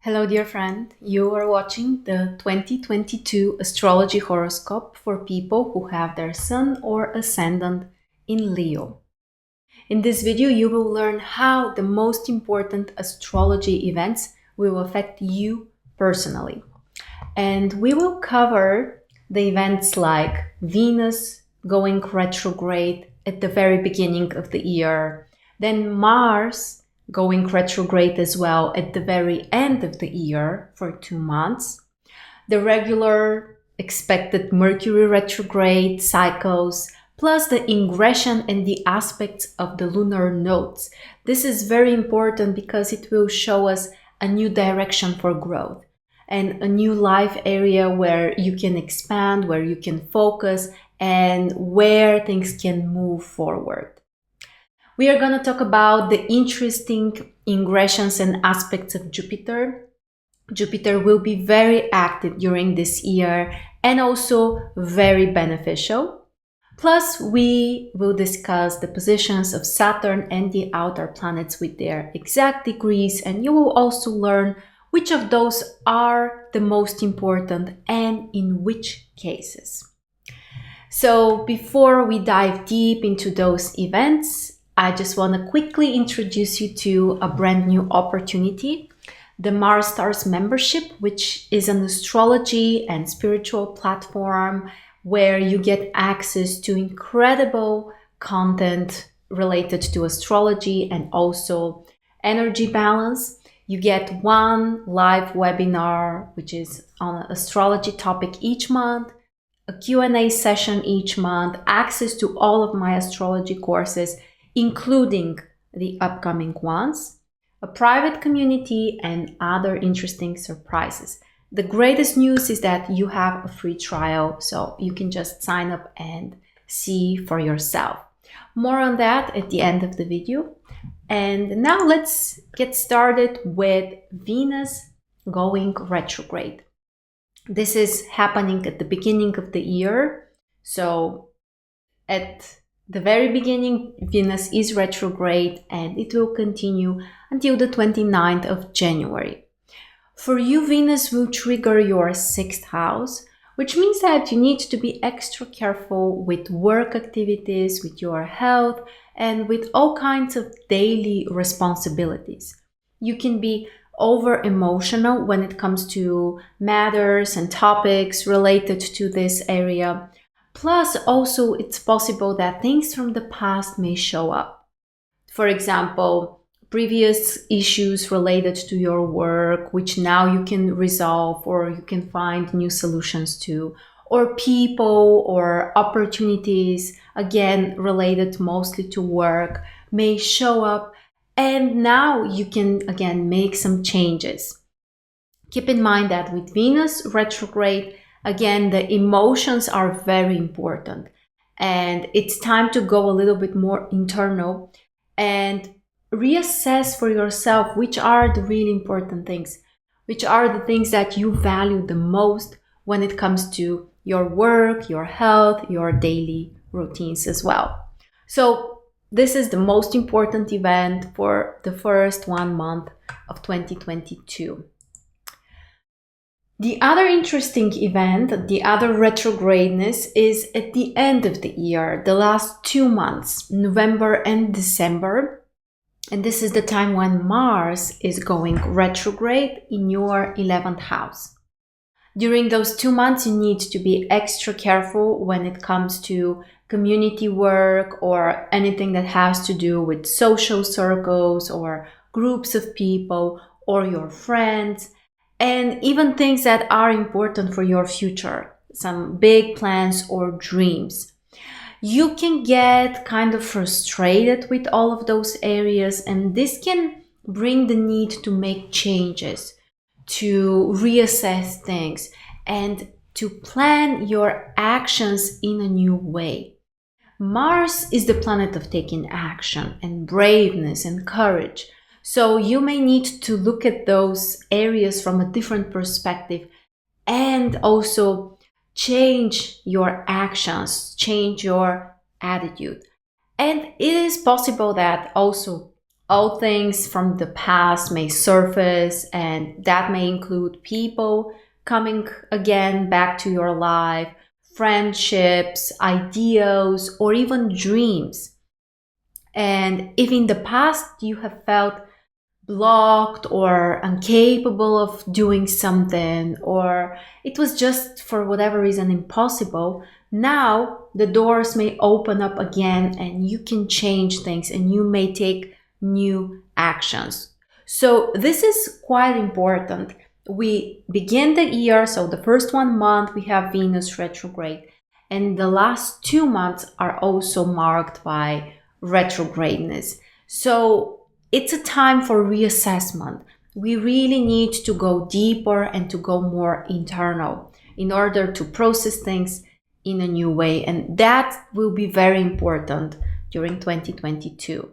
Hello, dear friend. You are watching the 2022 Astrology Horoscope for people who have their Sun or Ascendant in Leo. In this video, you will learn how the most important astrology events will affect you personally. And we will cover the events like Venus going retrograde at the very beginning of the year, then Mars going retrograde as well at the very end of the year for 2 months, the regular expected Mercury retrograde cycles, plus the ingression and the aspects of the lunar nodes. This is very important because it will show us a new direction for growth and a new life area where you can expand, where you can focus, and where things can move forward. We are going to talk about the interesting ingressions and aspects of Jupiter. Jupiter will be very active during this year and also very beneficial. Plus, we will discuss the positions of Saturn and the outer planets with their exact degrees, and you will also learn which of those are the most important and in which cases. So before we dive deep into those events, I just want to quickly introduce you to a brand new opportunity, the Mars Stars membership, which is an astrology and spiritual platform where you get access to incredible content related to astrology and also energy balance. You get one live webinar, which is on an astrology topic each month, a Q&A session each month, access to all of my astrology courses, including the upcoming ones, a private community, and other interesting surprises. The greatest news is that you have a free trial, so you can just sign up and see for yourself. More on that at the end of the video. And now let's get started with Venus going retrograde. This is happening at the beginning of the year. So at the very beginning, Venus is retrograde and it will continue until the 29th of January. For you, Venus will trigger your 6th house, which means that you need to be extra careful with work activities, with your health, and with all kinds of daily responsibilities. You can be over emotional when it comes to matters and topics related to this area. Plus, also, it's possible that things from the past may show up. For example, previous issues related to your work, which now you can resolve or you can find new solutions to, or people or opportunities, again, related mostly to work, may show up. And now you can, again, make some changes. Keep in mind that with Venus retrograde, again, the emotions are very important. And it's time to go a little bit more internal and reassess for yourself which are the really important things, which are the things that you value the most when it comes to your work, your health, your daily routines as well. So this is the most important event for the first 1 month of 2022. The other interesting event, the other retrogradness, is at the end of the year, the last 2 months, November and December. And this is the time when Mars is going retrograde in your 11th house. During those 2 months, you need to be extra careful when it comes to community work or anything that has to do with social circles or groups of people or your friends, and even things that are important for your future, some big plans or dreams. You can get kind of frustrated with all of those areas, and this can bring the need to make changes, to reassess things, and to plan your actions in a new way. Mars is the planet of taking action and braveness and courage. So you may need to look at those areas from a different perspective and also change your actions, change your attitude. And it is possible that also Old things from the past may surface, and that may include people coming again back to your life, friendships, ideals, or even dreams. And if in the past you have felt blocked or incapable of doing something, or it was just for whatever reason impossible, now the doors may open up again and you can change things and you may take new actions. So this is quite important. We begin the year, so the first 1 month we have Venus retrograde, and the last 2 months are also marked by retrogradeness. So it's a time for reassessment. We really need to go deeper and to go more internal in order to process things in a new way. And that will be very important during 2022.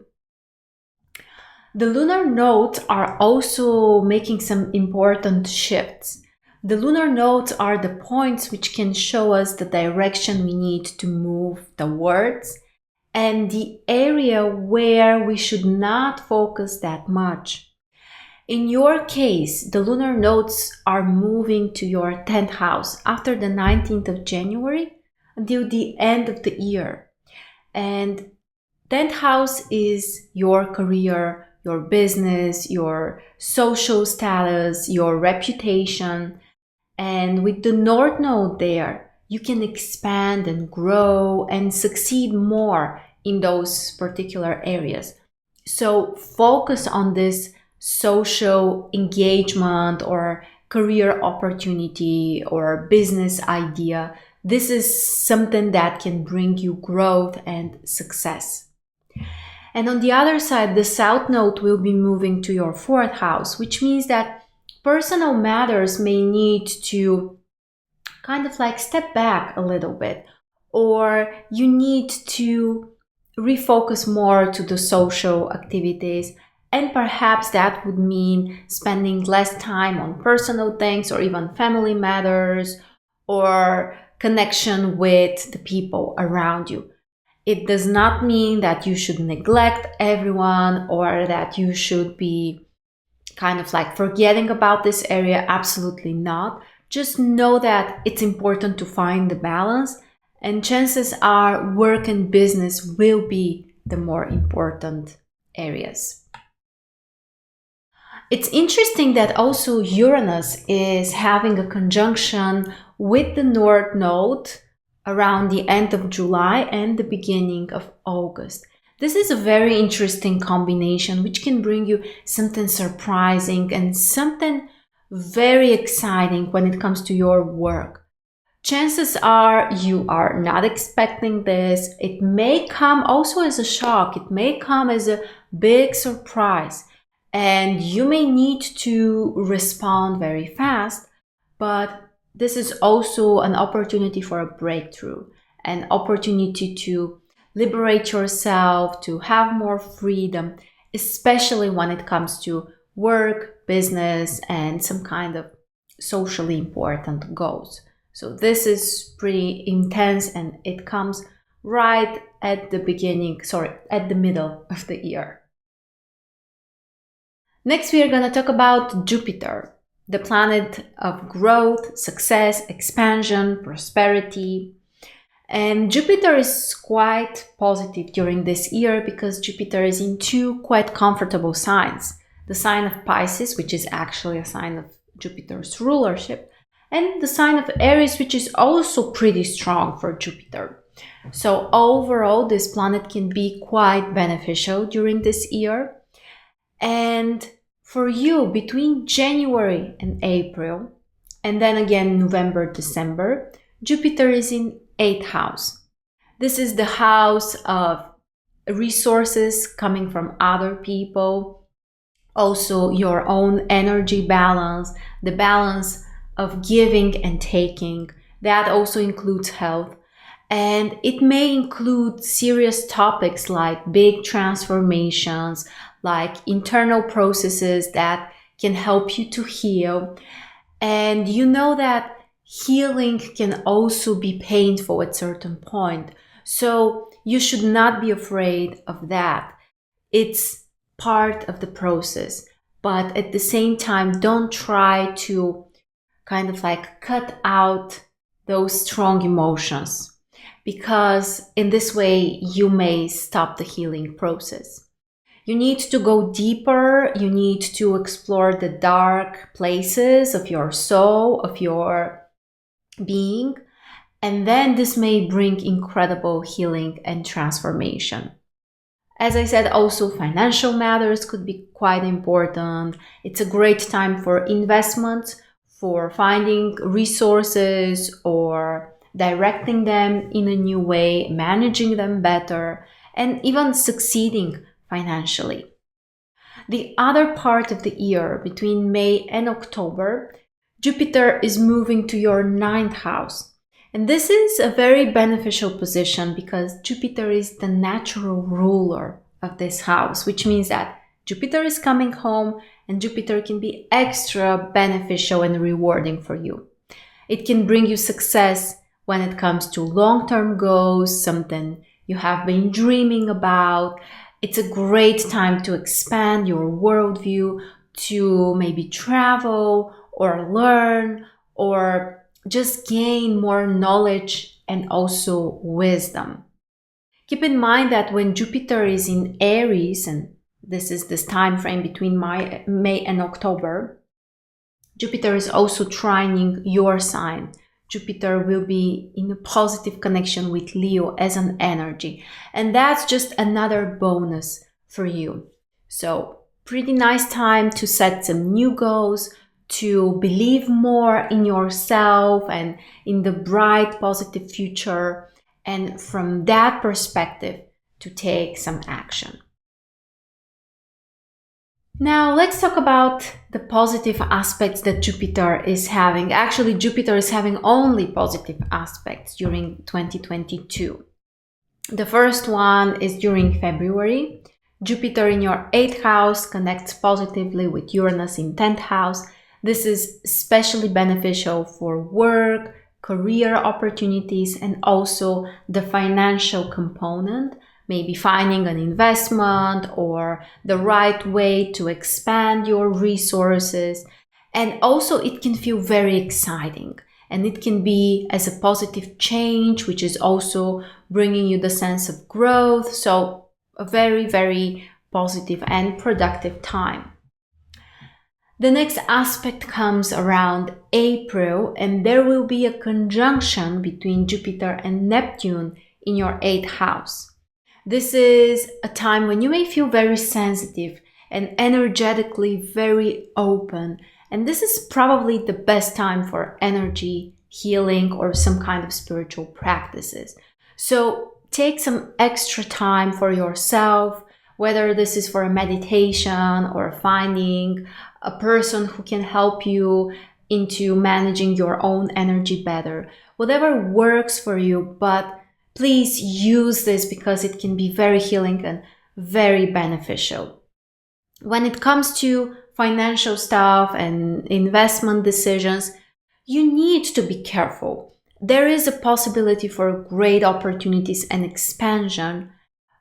The lunar nodes are also making some important shifts. The lunar nodes are the points which can show us the direction we need to move towards and the area where we should not focus that much. In your case, the lunar nodes are moving to your 10th house after the 19th of January until the end of the year. And 10th house is your career, your business, your social status, your reputation. And with the North Node there, you can expand and grow and succeed more in those particular areas. So focus on this social engagement or career opportunity or business idea. This is something that can bring you growth and success. And on the other side, the South Node will be moving to your 4th house, which means that personal matters may need to kind of like step back a little bit, or you need to refocus more to the social activities. And perhaps that would mean spending less time on personal things or even family matters or connection with the people around you. It does not mean that you should neglect everyone or that you should be kind of like forgetting about this area. Absolutely not. Just know that it's important to find the balance, and chances are work and business will be the more important areas. It's interesting that also Uranus is having a conjunction with the North Node around the end of July and the beginning of August. This is a very interesting combination which can bring you something surprising and something very exciting when it comes to your work. Chances are you are not expecting this. It may come also as a shock. It may come as a big surprise, and you may need to respond very fast, but this is also an opportunity for a breakthrough, an opportunity to liberate yourself, to have more freedom, especially when it comes to work, business, and some kind of socially important goals. So this is pretty intense, and it comes right at the middle of the year. Next, we are going to talk about Jupiter, the planet of growth, success, expansion, prosperity. And Jupiter is quite positive during this year because Jupiter is in two quite comfortable signs. The sign of Pisces, which is actually a sign of Jupiter's rulership, and the sign of Aries, which is also pretty strong for Jupiter. So overall, this planet can be quite beneficial during this year. And for you, between January and April, and then again November, December, Jupiter is in 8th house. This is the house of resources coming from other people, also your own energy balance, the balance of giving and taking. That also includes health. And it may include serious topics like big transformations, like internal processes that can help you to heal. And you know that healing can also be painful at a certain point. So you should not be afraid of that. It's part of the process, but at the same time, don't try to kind of like cut out those strong emotions, because in this way you may stop the healing process. You need to go deeper. You need to explore the dark places of your soul, of your being, and then this may bring incredible healing and transformation. As I said, also financial matters could be quite important. It's a great time for investment, for finding resources or directing them in a new way, managing them better, and even succeeding financially. The other part of the year, between May and October, Jupiter is moving to your 9th house. And this is a very beneficial position because Jupiter is the natural ruler of this house, which means that Jupiter is coming home and Jupiter can be extra beneficial and rewarding for you. It can bring you success when it comes to long-term goals, something you have been dreaming about. It's a great time to expand your worldview, to maybe travel or learn or just gain more knowledge and also wisdom. Keep in mind that when Jupiter is in Aries, and this is this time frame between May and October, Jupiter is also trining your sign. Jupiter will be in a positive connection with Leo as an energy. And that's just another bonus for you. So pretty nice time to set some new goals, to believe more in yourself and in the bright, positive future. And from that perspective, to take some action. Now let's talk about the positive aspects that Jupiter is having. Actually, Jupiter is having only positive aspects during 2022. The first one is during February. Jupiter in your 8th house connects positively with Uranus in 10th house. This is especially beneficial for work, career opportunities, and also the financial component. Maybe finding an investment or the right way to expand your resources. And also it can feel very exciting and it can be as a positive change, which is also bringing you the sense of growth. So a very, very positive and productive time. The next aspect comes around April, and there will be a conjunction between Jupiter and Neptune in your 8th house. This is a time when you may feel very sensitive and energetically very open. And this is probably the best time for energy healing or some kind of spiritual practices. So take some extra time for yourself, whether this is for a meditation or finding a person who can help you into managing your own energy better. Whatever works for you, but please use this because it can be very healing and very beneficial. When it comes to financial stuff and investment decisions, you need to be careful. There is a possibility for great opportunities and expansion,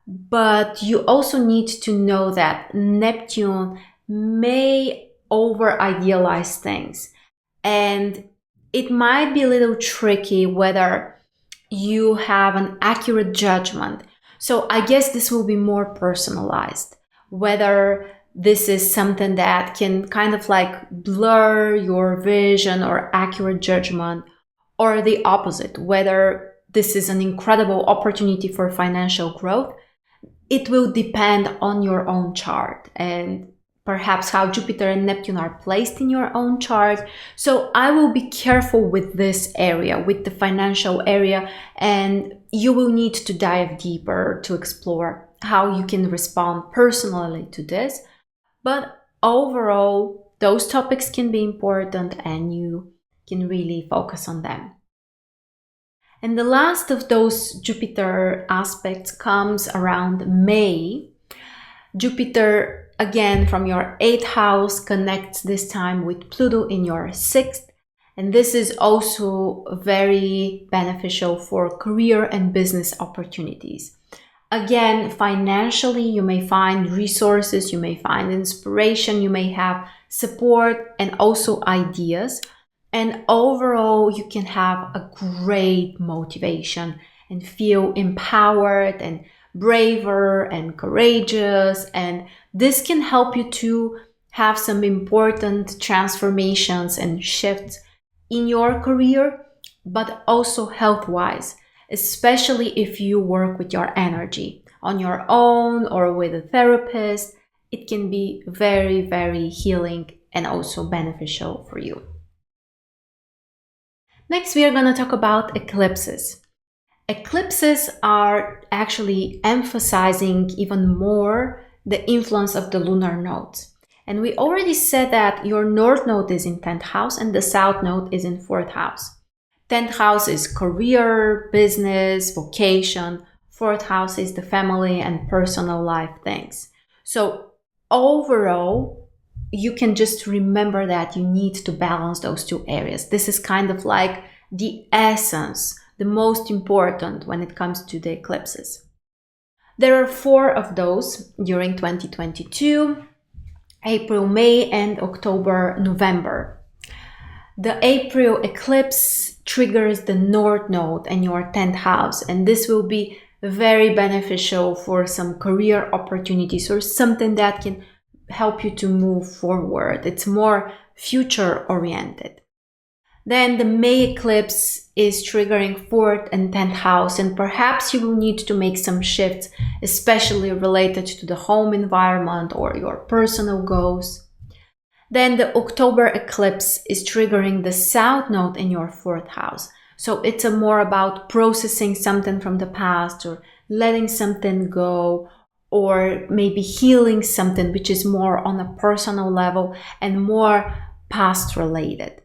but you also need to know that Neptune may over-idealize things. And it might be a little tricky whether you have an accurate judgment. So I guess this will be more personalized. Whether this is something that can kind of like blur your vision or accurate judgment, or the opposite, whether this is an incredible opportunity for financial growth. It will depend on your own chart and perhaps how Jupiter and Neptune are placed in your own chart. So I will be careful with this area, with the financial area, and you will need to dive deeper to explore how you can respond personally to this. But overall, those topics can be important and you can really focus on them. And the last of those Jupiter aspects comes around May. Jupiter, again, from your 8th house, connects this time with Pluto in your 6th. And this is also very beneficial for career and business opportunities. Again, financially, you may find resources, you may find inspiration, you may have support and also ideas. And overall, you can have a great motivation and feel empowered and braver and courageous. And this can help you to have some important transformations and shifts in your career, but also health-wise, especially if you work with your energy on your own or with a therapist. It can be very, very healing and also beneficial for you. Next, we are going to talk about eclipses. Eclipses are actually emphasizing even more the influence of the lunar nodes. And we already said that your north node is in 10th house and the south node is in 4th house. 10th house is career, business, vocation. 4th house is the family and personal life things. So overall, you can just remember that you need to balance those two areas. This is kind of like the essence, the most important when it comes to the eclipses. There are 4 of those during 2022, April, May, and October, November. The April eclipse triggers the North Node and your 10th house, and this will be very beneficial for some career opportunities or something that can help you to move forward. It's more future oriented. Then the May eclipse is triggering 4th and 10th house, and perhaps you will need to make some shifts, especially related to the home environment or your personal goals. Then the October eclipse is triggering the South Node in your 4th house. So it's more about processing something from the past or letting something go, or maybe healing something which is more on a personal level and more past related.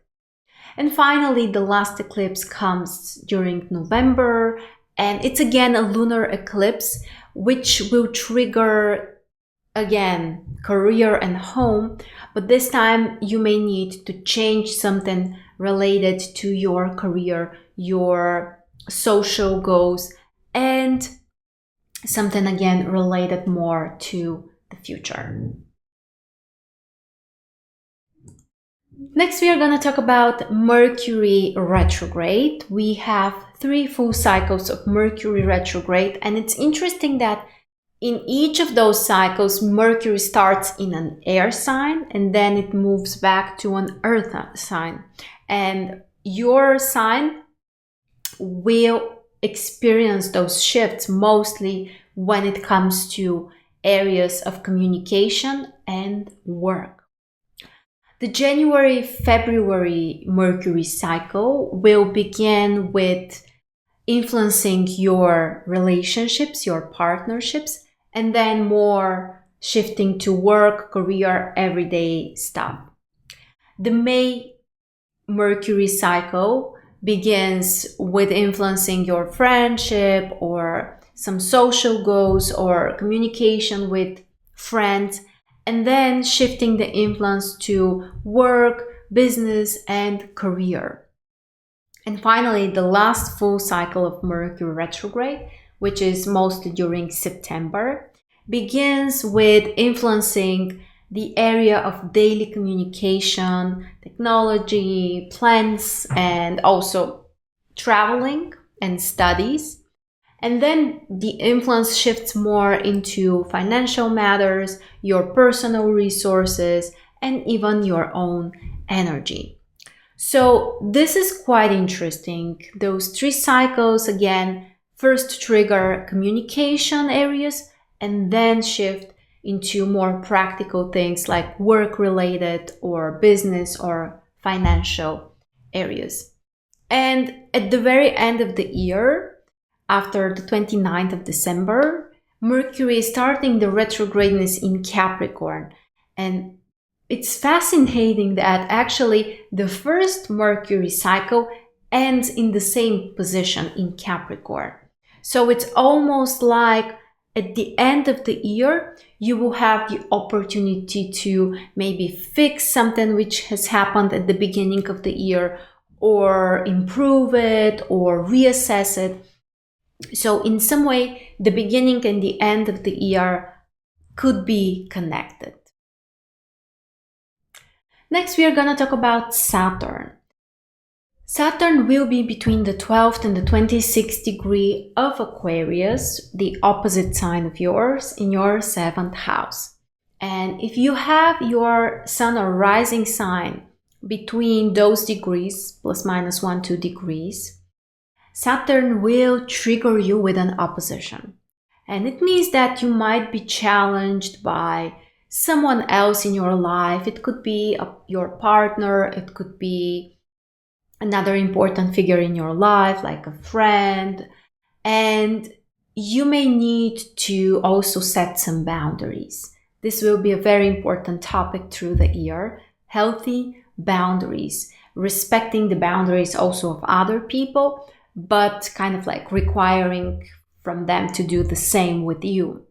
And finally, the last eclipse comes during November, and it's again a lunar eclipse which will trigger again career and home, but this time you may need to change something related to your career, your social goals, and something again related more to the future. Next, we are going to talk about Mercury retrograde. We have 3 full cycles of Mercury retrograde, and it's interesting that in each of those cycles, Mercury starts in an air sign and then it moves back to an earth sign. And your sign will experience those shifts mostly when it comes to areas of communication and work. The January-February Mercury cycle will begin with influencing your relationships, your partnerships, and then more shifting to work, career, everyday stuff. The May Mercury cycle begins with influencing your friendship or some social goals or communication with friends, and then shifting the influence to work, business, and career. And finally, the last full cycle of Mercury retrograde, which is mostly during September, begins with influencing the area of daily communication, technology, plans, and also traveling and studies. And then the influence shifts more into financial matters, your personal resources, and even your own energy. So this is quite interesting. Those 3 cycles, again, first trigger communication areas and then shift into more practical things like work-related or business or financial areas. And at the very end of the year, after the 29th of December, Mercury is starting the retrogradness in Capricorn. And it's fascinating that actually the first Mercury cycle ends in the same position in Capricorn. So it's almost like at the end of the year, you will have the opportunity to maybe fix something which has happened at the beginning of the year, or improve it, or reassess it. So in some way, the beginning and the end of the year could be connected. Next, we are going to talk about Saturn. Saturn will be between the 12th and the 26th degree of Aquarius, the opposite sign of yours, in your 7th house. And if you have your sun or rising sign between those degrees, plus minus 1-2 degrees, Saturn will trigger you with an opposition. And it means that you might be challenged by someone else in your life. It could be your partner, it could be another important figure in your life, like a friend, and you may need to also set some boundaries. This will be a very important topic through the year. Healthy boundaries, respecting the boundaries also of other people, but kind of like requiring from them to do the same with you.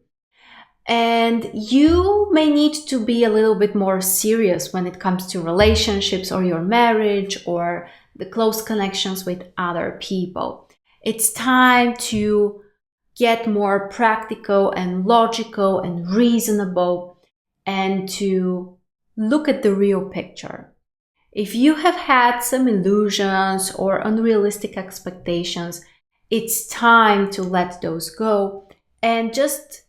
And you may need to be a little bit more serious when it comes to relationships or your marriage or the close connections with other people. It's time to get more practical and logical and reasonable and to look at the real picture. If you have had some illusions or unrealistic expectations, it's time to let those go and just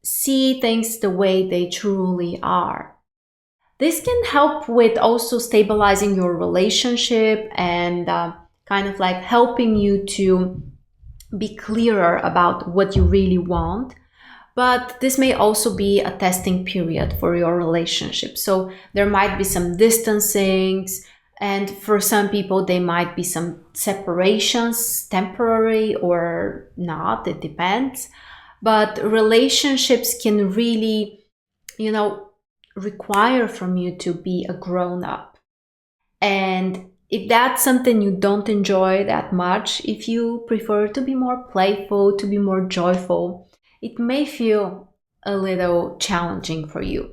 see things the way they truly are. This can help with also stabilizing your relationship and kind of like helping you to be clearer about what you really want. But this may also be a testing period for your relationship. So there might be some distancings, and for some people, there might be some separations, temporary or not, it depends. But relationships can really, require from you to be a grown-up. And if that's something you don't enjoy that much, if you prefer to be more playful, to be more joyful, it may feel a little challenging for you.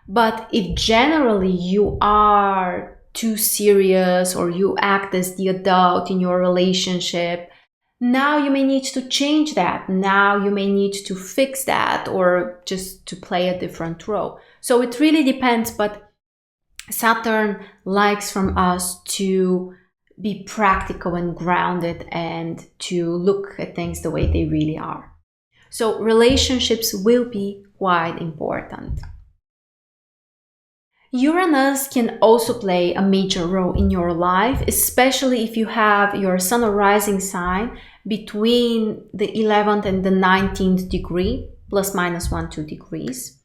But if generally you are too serious or you act as the adult in your relationship, now you may need to change that. Now you may need to fix that or just to play a different role. So it really depends, but Saturn likes from us to be practical and grounded and to look at things the way they really are. So relationships will be quite important. Uranus can also play a major role in your life, especially if you have your sun or rising sign between the 11th and the 19th degree, plus minus 1-2 degrees.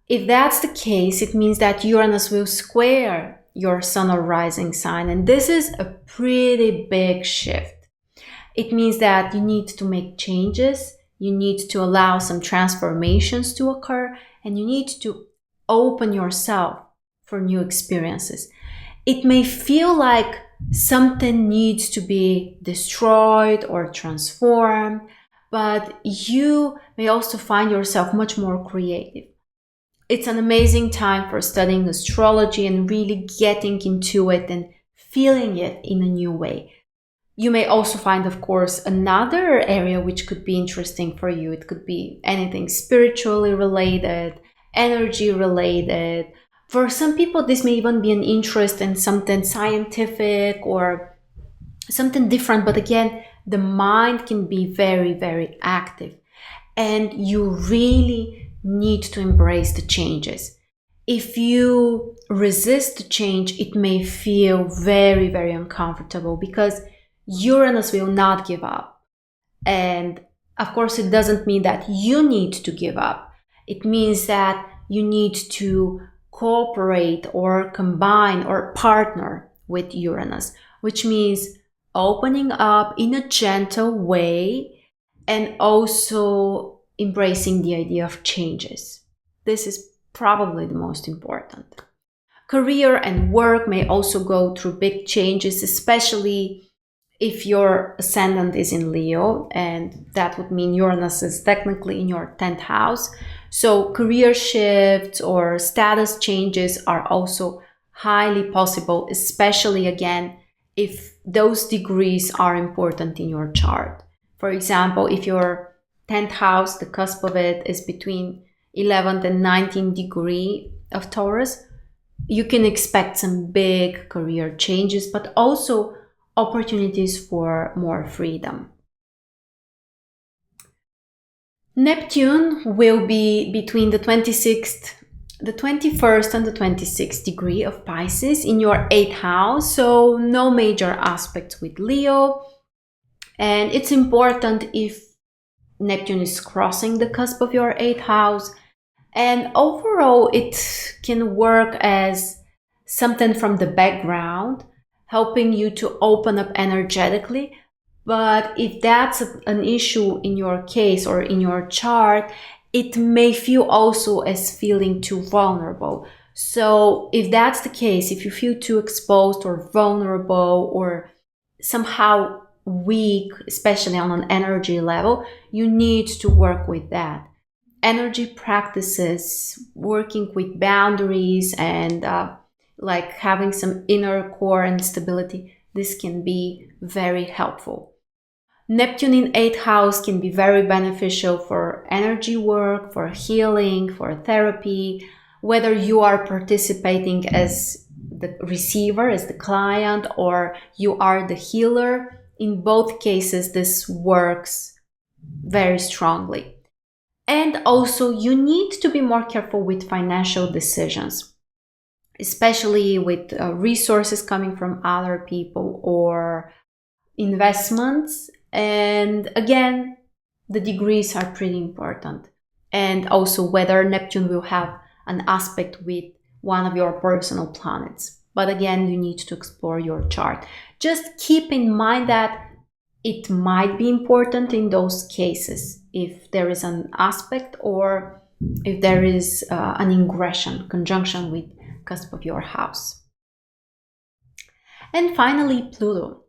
If that's the case, it means that Uranus will square your sun or rising sign, and this is a pretty big shift. It means that you need to make changes, you need to allow some transformations to occur, and you need to open yourself for new experiences. It may feel like something needs to be destroyed or transformed, but you may also find yourself much more creative. It's an amazing time for studying astrology and really getting into it and feeling it in a new way. You may also find, of course, another area which could be interesting for you. It could be anything spiritually related, energy related. For some people, this may even be an interest in something scientific or something different. But again, the mind can be very, very active. And you really need to embrace the changes. If you resist the change, it may feel very, very uncomfortable because Uranus will not give up. And of course, it doesn't mean that you need to give up. It means that you need to cooperate or combine or partner with Uranus, which means opening up in a gentle way and also embracing the idea of changes. This is probably the most important. Career and work may also go through big changes, especially if your ascendant is in Leo, and that would mean Uranus is technically in your 10th house. So career shifts or status changes are also highly possible, especially again, if those degrees are important in your chart. For example, if your 10th house, the cusp of it is between 11th and 19th degree of Taurus, you can expect some big career changes, but also opportunities for more freedom. Neptune will be between the 21st and the 26th degree of Pisces in your 8th house, so no major aspects with Leo. And it's important if Neptune is crossing the cusp of your 8th house. And overall, it can work as something from the background, helping you to open up energetically. But if that's an issue in your case or in your chart, it may feel also as feeling too vulnerable. So if that's the case, if you feel too exposed or vulnerable or somehow weak, especially on an energy level, you need to work with that. Energy practices, working with boundaries and like having some inner core and stability, this can be very helpful. Neptune in 8th house can be very beneficial for energy work, for healing, for therapy, whether you are participating as the receiver, as the client, or you are the healer. In both cases, this works very strongly. And also, you need to be more careful with financial decisions, especially with resources coming from other people or investments. And again, the degrees are pretty important. And also whether Neptune will have an aspect with one of your personal planets. But again, you need to explore your chart. Just keep in mind that it might be important in those cases if there is an aspect or if there is an ingression, conjunction with cusp of your house. And finally, Pluto.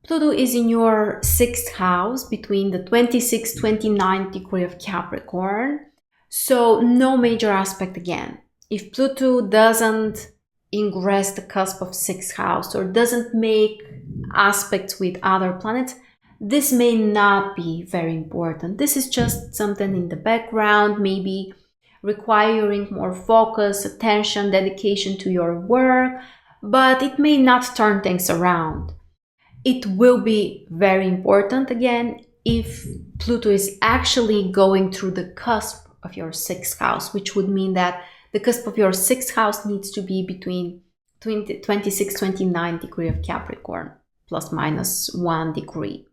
Pluto is in your 6th house between the 26th, 29th degree of Capricorn. So no major aspect again. If Pluto doesn't ingress the cusp of 6th house or doesn't make aspects with other planets, this may not be very important. This is just something in the background, maybe requiring more focus, attention, dedication to your work, but it may not turn things around. It will be very important again if Pluto is actually going through the cusp of your 6th house, which would mean that the cusp of your 6th house needs to be between 26, 29 degree of Capricorn, plus minus 1 degree.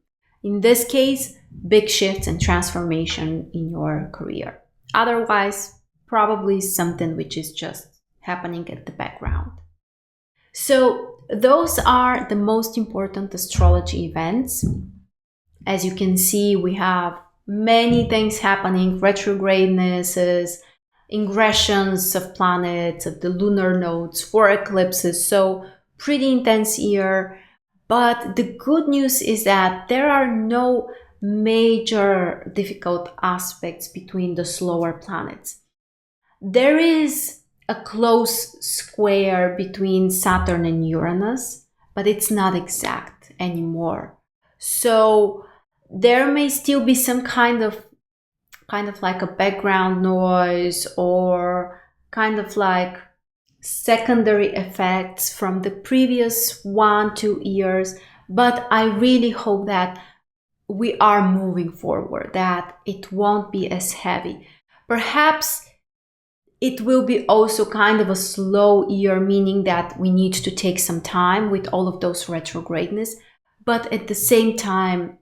In this case, big shifts and transformation in your career. Otherwise, probably something which is just happening at the background. So those are the most important astrology events. As you can see, we have many things happening, retrogradenesses, ingressions of planets, of the lunar nodes, 4 eclipses, so pretty intense year. But the good news is that there are no major difficult aspects between the slower planets. There is a close square between Saturn and Uranus, but it's not exact anymore. So there may still be some kind of like a background noise or kind of like secondary effects from the previous 1-2 years, but I really hope that we are moving forward, that it won't be as heavy. Perhaps it will be also kind of a slow year, meaning that we need to take some time with all of those retrogradness, but at the same time,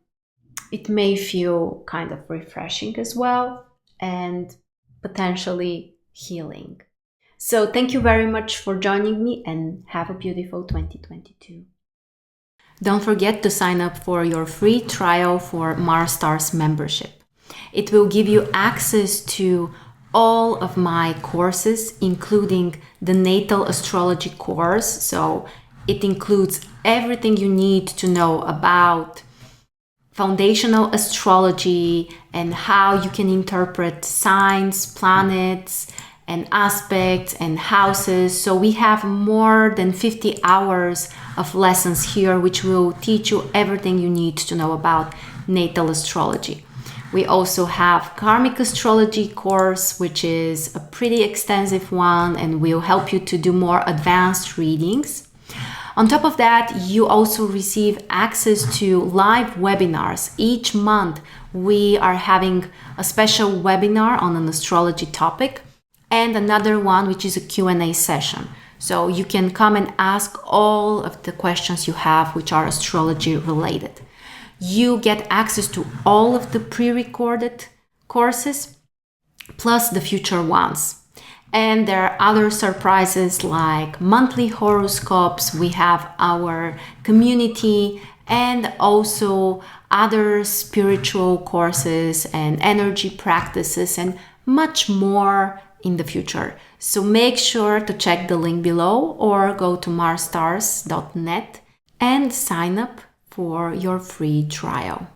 it may feel kind of refreshing as well and potentially healing. So thank you very much for joining me and have a beautiful 2022. Don't forget to sign up for your free trial for Mars Stars membership. It will give you access to all of my courses, including the natal astrology course. So it includes everything you need to know about foundational astrology and how you can interpret signs, planets, and aspects and houses. So we have more than 50 hours of lessons here, which will teach you everything you need to know about natal astrology. We also have karmic astrology course, which is a pretty extensive one and will help you to do more advanced readings. On top of that, you also receive access to live webinars. Each month, we are having a special webinar on an astrology topic and another one, which is a Q&A session. So you can come and ask all of the questions you have, which are astrology related. You get access to all of the pre-recorded courses, plus the future ones. And there are other surprises like monthly horoscopes. We have our community and also other spiritual courses and energy practices and much more in the future. So make sure to check the link below or go to marsstars.net and sign up for your free trial.